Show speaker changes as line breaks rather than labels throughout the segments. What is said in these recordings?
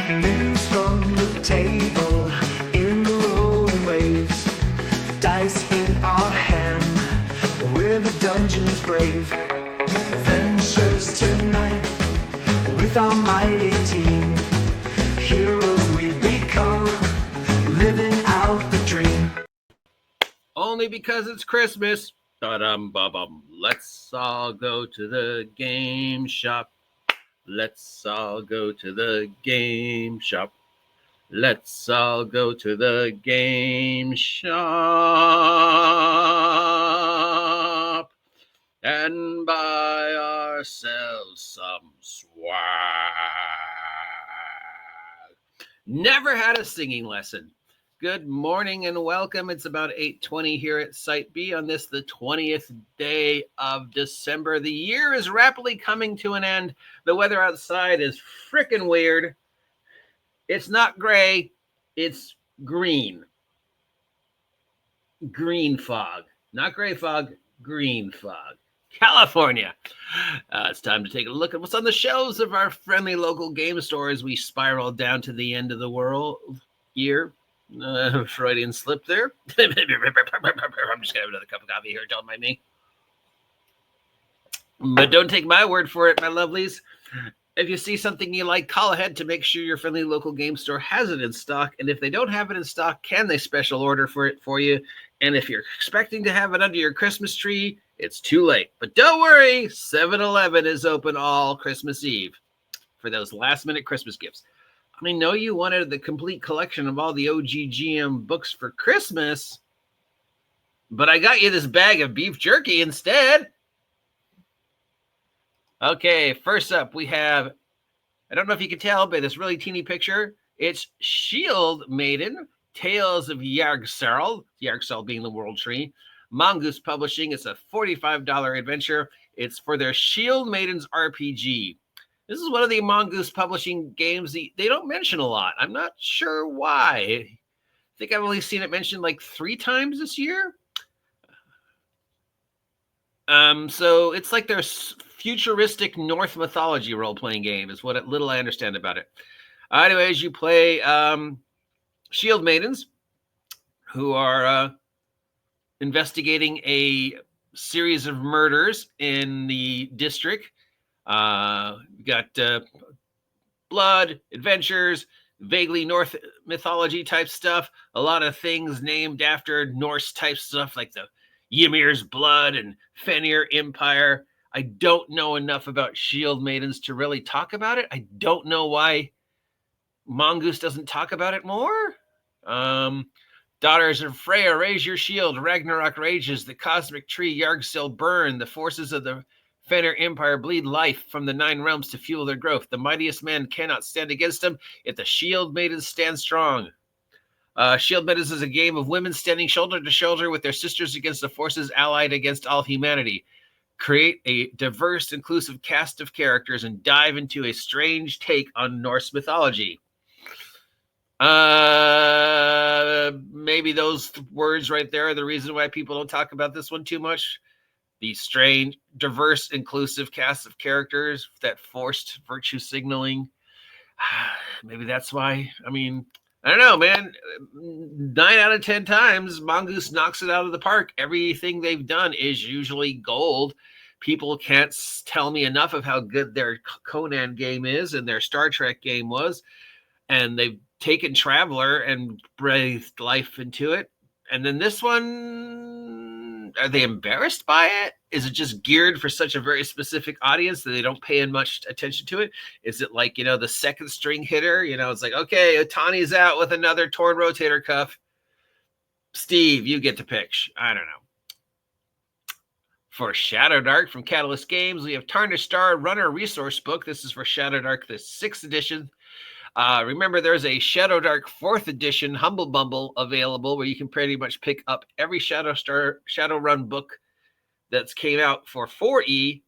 News from the table in the rolling waves. Dice in our hand, we're the dungeon's brave. Adventures tonight with our mighty team. Heroes we become, living out the dream.
Only because it's Christmas. Ba-dum-ba-bum. Let's all go to the game shop. Let's all go to the game shop. Let's all go to the game shop and buy ourselves some swag. Never had a singing lesson. Good morning and welcome. It's about 8:20 here at Site B on this, the 20th day of December. The year is rapidly coming to an end. The weather outside is freaking weird. It's not gray, it's green. Green fog. Not gray fog, green fog. California. It's time to take a look at what's on the shelves of our friendly local game store as we spiral down to the end of the world year. Freudian slip there. I'm just going to have another cup of coffee here. Don't mind me. But don't take my word for it, my lovelies. If you see something you like, call ahead to make sure your friendly local game store has it in stock. And if they don't have it in stock, can they special order for it for you? And if you're expecting to have it under your Christmas tree, it's too late. But don't worry, 7-Eleven is open all Christmas Eve for those last-minute Christmas gifts. I know you wanted the complete collection of all the OGGM books for Christmas, but I got you this bag of beef jerky instead. Okay, first up we have, I don't know if you can tell by this really teeny picture, it's Shield Maiden, Tales of Yargsarl, Yargsarl being the world tree. Mongoose Publishing, it's a $45 adventure. It's for their Shield Maidens RPG. This is one of the Mongoose Publishing games they don't mention a lot. I'm not sure why. I think I've only seen it mentioned like 3 times this year. So it's like their futuristic Norse mythology role-playing game is what little I understand about it. Anyways, you play Shield Maidens who are investigating a series of murders in the district. We got blood, adventures, vaguely Norse mythology type stuff. A lot of things named after Norse type stuff like the Ymir's blood and Fenrir Empire. I don't know enough about Shield Maidens to really talk about it. I don't know why Mongoose doesn't talk about it more. Daughters of Freya, raise your shield. Ragnarok rages. The cosmic tree Yargsil burn. The forces of the Fenrir Empire bleed life from the 9 realms to fuel their growth. The mightiest man cannot stand against them, yet the Shield Maidens stand strong. Shield Maidens is a game of women standing shoulder to shoulder with their sisters against the forces allied against all humanity. Create a diverse, inclusive cast of characters and dive into a strange take on Norse mythology. Maybe those words right there are the reason why people don't talk about this one too much. The strange, diverse, inclusive cast of characters, that forced virtue signaling. Maybe that's why. I mean, I don't know, man. 9 out of 10 times, Mongoose knocks it out of the park. Everything they've done is usually gold. People can't tell me enough of how good their Conan game is and their Star Trek game was. And they've taken Traveler and breathed life into it. And then this one, are they embarrassed by it? Is it just geared for such a very specific audience that they don't pay much attention to it? Is it like, the second string hitter? It's like, okay, Otani's out with another torn rotator cuff. Steve, you get to pick. I don't know. For Shadow Dark from Catalyst Games, we have Tarnished Star Runner Resource Book. This is for Shadow Dark, the 6th edition. Remember, there's a Shadow Dark 4th edition Humble Bumble available where you can pretty much pick up every Shadowrun book that's came out for 4E,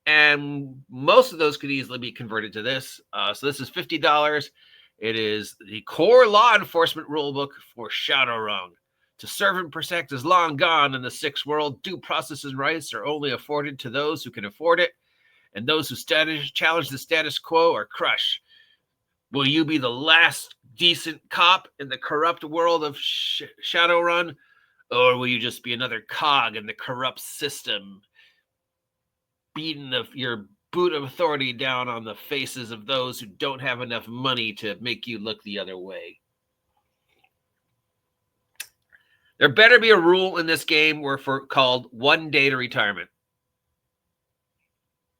and most of those could easily be converted to this. So this is $50. It is the core law enforcement rulebook for Shadowrun. To serve and protect is long gone in the 6th world. Due process and rights are only afforded to those who can afford it, and those who challenge the status quo are crushed. Will you be the last decent cop in the corrupt world of Shadowrun? Or will you just be another cog in the corrupt system, beating your boot of authority down on the faces of those who don't have enough money to make you look the other way? There better be a rule in this game called 1 day to retirement.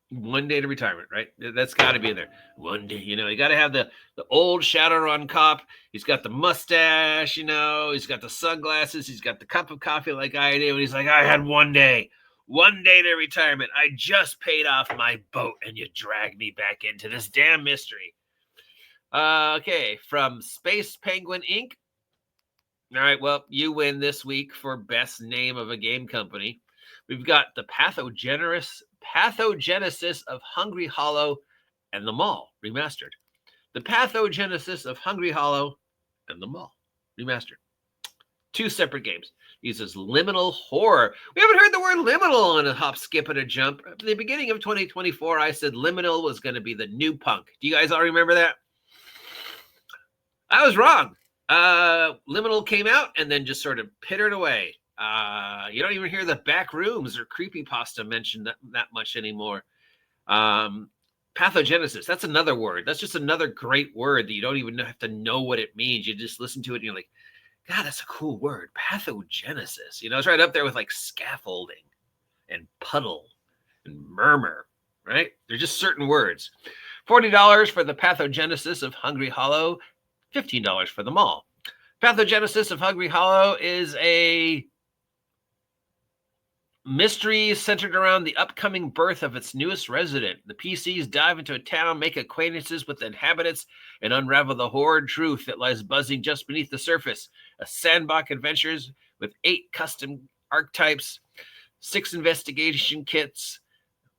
1 day to retirement, right? That's got to be in there. 1 day, you got to have the old Shadowrun cop. He's got the mustache, he's got the sunglasses. He's got the cup of coffee like I do. And he's like, I had 1 day. 1 day to retirement. I just paid off my boat and you dragged me back into this damn mystery. Okay, from Space Penguin Inc. All right, well, you win this week for best name of a game company. We've got the Pathogenesis of Hungry Hollow and the Mall remastered. The Pathogenesis of Hungry Hollow and the Mall remastered. 2 separate games. These is liminal horror. We haven't heard the word liminal on a hop, skip, and a jump. At the beginning of 2024, I said liminal was going to be the new punk. Do you guys all remember that? I was wrong. Liminal came out and then just sort of pittered away. You don't even hear the back rooms or creepypasta mentioned that much anymore. Pathogenesis, that's another word. That's just another great word that you don't even have to know what it means. You just listen to it and you're like, God, that's a cool word. Pathogenesis. It's right up there with like scaffolding and puddle and murmur, right? They're just certain words. $40 for the Pathogenesis of Hungry Hollow, $15 for the Mall. Pathogenesis of Hungry Hollow is a mystery centered around the upcoming birth of its newest resident. The PCs dive into a town, make acquaintances with the inhabitants, and unravel the horrid truth that lies buzzing just beneath the surface. A sandbox adventures with 8 custom archetypes, 6 investigation kits,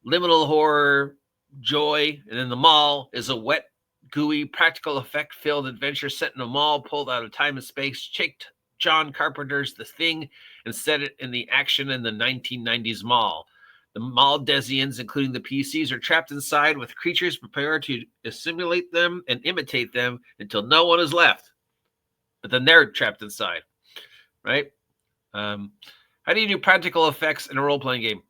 liminal horror, joy, and then the Mall is a wet, gooey, practical effect-filled adventure set in a mall pulled out of time and space, checked John Carpenter's The Thing, and set it in the action in the 1990s mall. The Maldesians, including the PCs, are trapped inside with creatures prepared to assimilate them and imitate them until no one is left. But then they're trapped inside, right? How do you do practical effects in a role-playing game?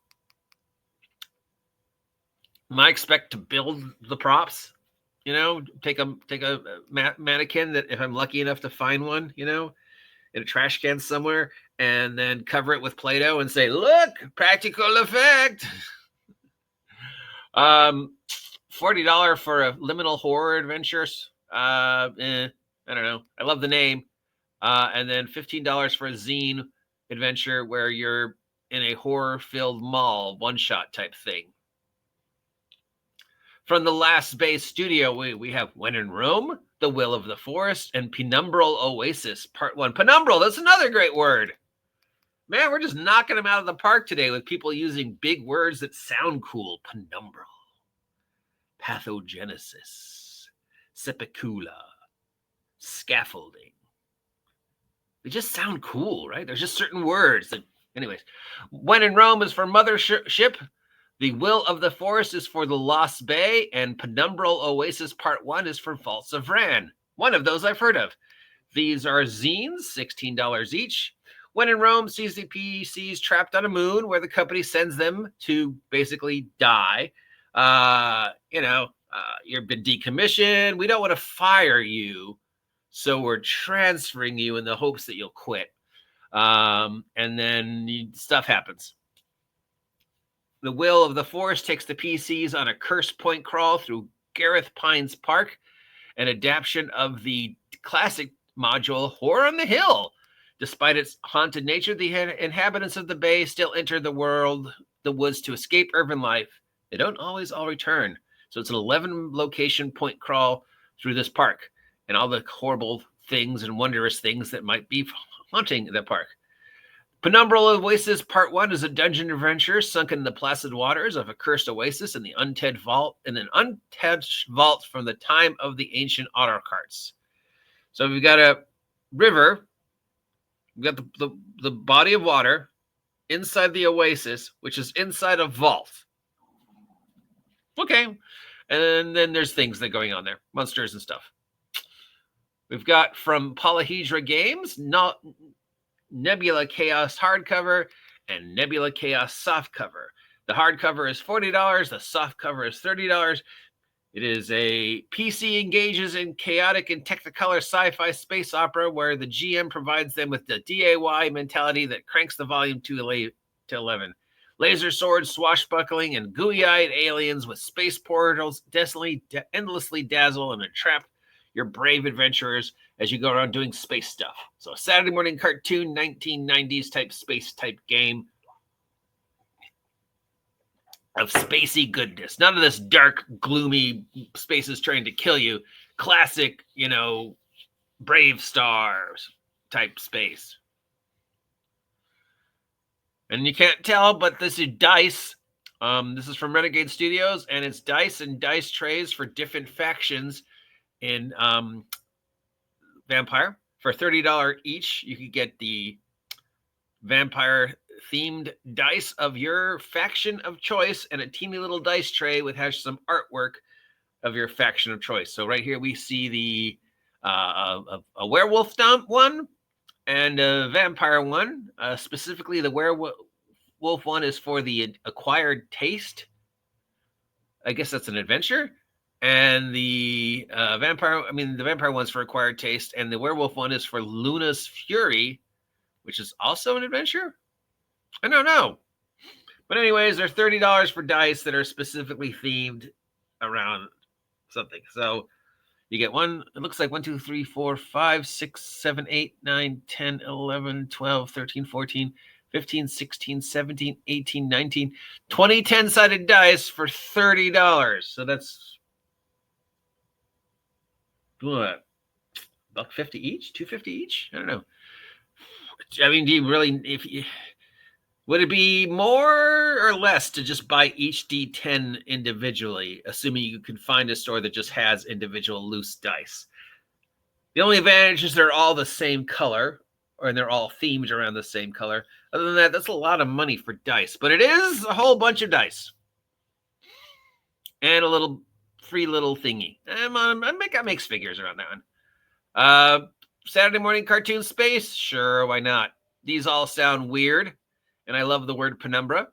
I expect to build the props. Take a mannequin that, if I'm lucky enough to find one, in a trash can somewhere, and then cover it with Play-Doh and say, look, practical effect. $40 for a liminal horror adventures. I don't know. I love the name. And then $15 for a zine adventure where you're in a horror-filled mall, one-shot type thing. From the Last Base Studio, we have When in Rome, The Will of the Forest, and Penumbral Oasis, Part 1. Penumbral, that's another great word. Man, we're just knocking them out of the park today with people using big words that sound cool. Penumbral, pathogenesis, sepicula, scaffolding. They just sound cool, right? There's just certain words that, anyways. When in Rome is for Mothership. The Will of the Forest is for the Lost Bay, and Penumbral Oasis Part 1 is for Vaults of Ran. One of those I've heard of. These are zines, $16 each. When in Rome sees the PCs trapped on a moon where the company sends them to basically die. You've been decommissioned. We don't want to fire you, so we're transferring you in the hopes that you'll quit. And then stuff happens. The Will of the Forest takes the PCs on a curse point crawl through Gareth Pines Park, an adaptation of the classic module Horror on the Hill. Despite its haunted nature, the inhabitants of the bay still enter the woods to escape urban life. They don't always all return. So it's an 11-location point crawl through this park and all the horrible things and wondrous things that might be haunting the park. Penumbral Oasis Part 1 is a dungeon adventure sunk in the placid waters of a cursed oasis in the untouched vault from the time of the ancient autocrats. So we've got a river, we've got the body of water inside the oasis, which is inside a vault. Okay. And then there's things that are going on there, monsters and stuff. We've got from Polyhedra Games, Nebula Chaos hardcover and Nebula Chaos softcover. The hardcover is $40. The softcover is $30. It is a PC engages in chaotic and technicolor sci-fi space opera where the GM provides them with the DIY mentality that cranks the volume to 11. Laser swords, swashbuckling, and gooey-eyed aliens with space portals endlessly dazzle and entrap your brave adventurers as you go around doing space stuff. So a Saturday morning cartoon, 1990s type space type game of spacey goodness. None of this dark, gloomy spaces trying to kill you. Classic, Brave Stars type space. And you can't tell, but this is dice. This is from Renegade Studios, and it's dice and dice trays for different factions in Vampire. For $30 each, you could get the vampire themed dice of your faction of choice and a teeny little dice tray with has some artwork of your faction of choice. So right here we see the a werewolf one and a vampire one. Specifically, the werewolf one is for the acquired taste. I guess that's an adventure. And the vampire one's for acquired taste, and the werewolf one is for Luna's Fury, which is also an adventure. I don't know. But anyways, they're $30 for dice that are specifically themed around something. So you get one, it looks like 1, 2, 3, 4, 5, 6, 7, 8, 9, 10, 11, 12, 13, 14, 15, 16, 17, 18, 19, 20 10-sided dice for $30. So that's what? $1.50 each? $2.50 each? I don't know. I mean, do you really, would it be more or less to just buy each D10 individually, assuming you can find a store that just has individual loose dice? The only advantage is they're all the same color, or they're all themed around the same color. Other than that, that's a lot of money for dice, but it is a whole bunch of dice. And a little free little thingy. That makes figures around that one. Saturday morning cartoon space? Sure, why not? These all sound weird, and I love the word penumbra.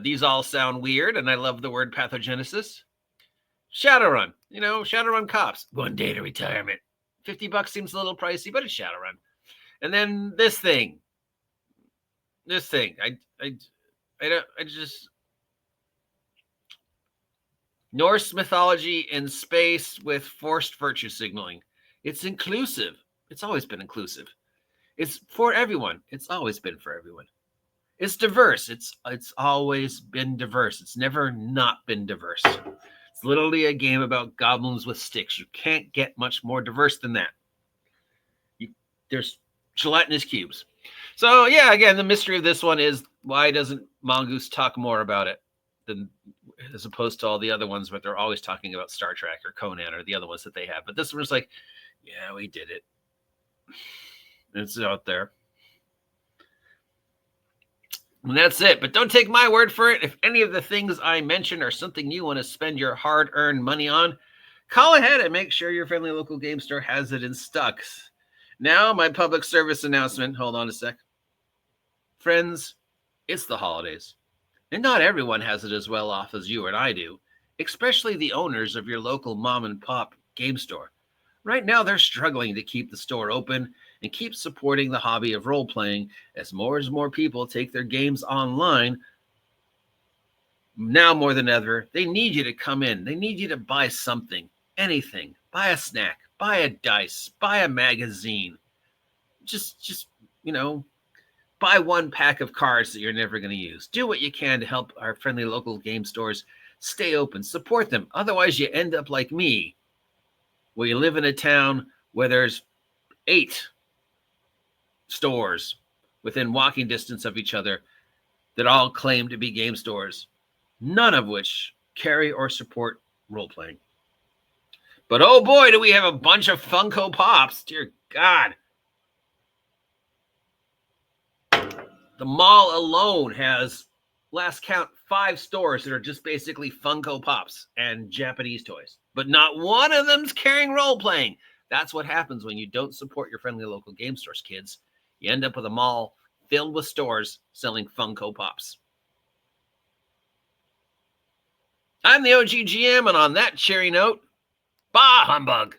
These all sound weird, and I love the word pathogenesis. Shadowrun, Shadowrun cops. 1 day to retirement. $50 seems a little pricey, but it's Shadowrun. And then this thing. Norse mythology in space with forced virtue signaling. It's inclusive. It's always been inclusive. It's for everyone. It's always been for everyone. It's diverse. It's always been diverse. It's never not been diverse. It's literally a game about goblins with sticks. You can't get much more diverse than that. There's gelatinous cubes. So yeah, again, the mystery of this one is why doesn't Mongoose talk more about it as opposed to all the other ones where they're always talking about Star Trek or Conan or the other ones that they have. But this one's like, yeah, we did it. It's out there. And that's it. But don't take my word for it. If any of the things I mentioned are something you want to spend your hard-earned money on, call ahead and make sure your friendly local game store has it in stock. Now, my public service announcement. Hold on a sec. Friends, it's the holidays. And not everyone has it as well off as you and I do, especially the owners of your local mom and pop game store. Right now, they're struggling to keep the store open and keep supporting the hobby of role-playing as more people take their games online. Now more than ever, they need you to come in. They need you to buy something, anything. Buy a snack, buy a dice, buy a magazine. Just buy 1 pack of cards that you're never going to use. Do what you can to help our friendly local game stores stay open. Support them. Otherwise, you end up like me, where you live in a town where there's 8 stores within walking distance of each other that all claim to be game stores, none of which carry or support role-playing. But oh boy, do we have a bunch of Funko Pops. Dear God. The mall alone has, last count, 5 stores that are just basically Funko Pops and Japanese toys. But not one of them's carrying role-playing. That's what happens when you don't support your friendly local game stores, kids. You end up with a mall filled with stores selling Funko Pops. I'm the OG GM, and on that cheery note, bah humbug!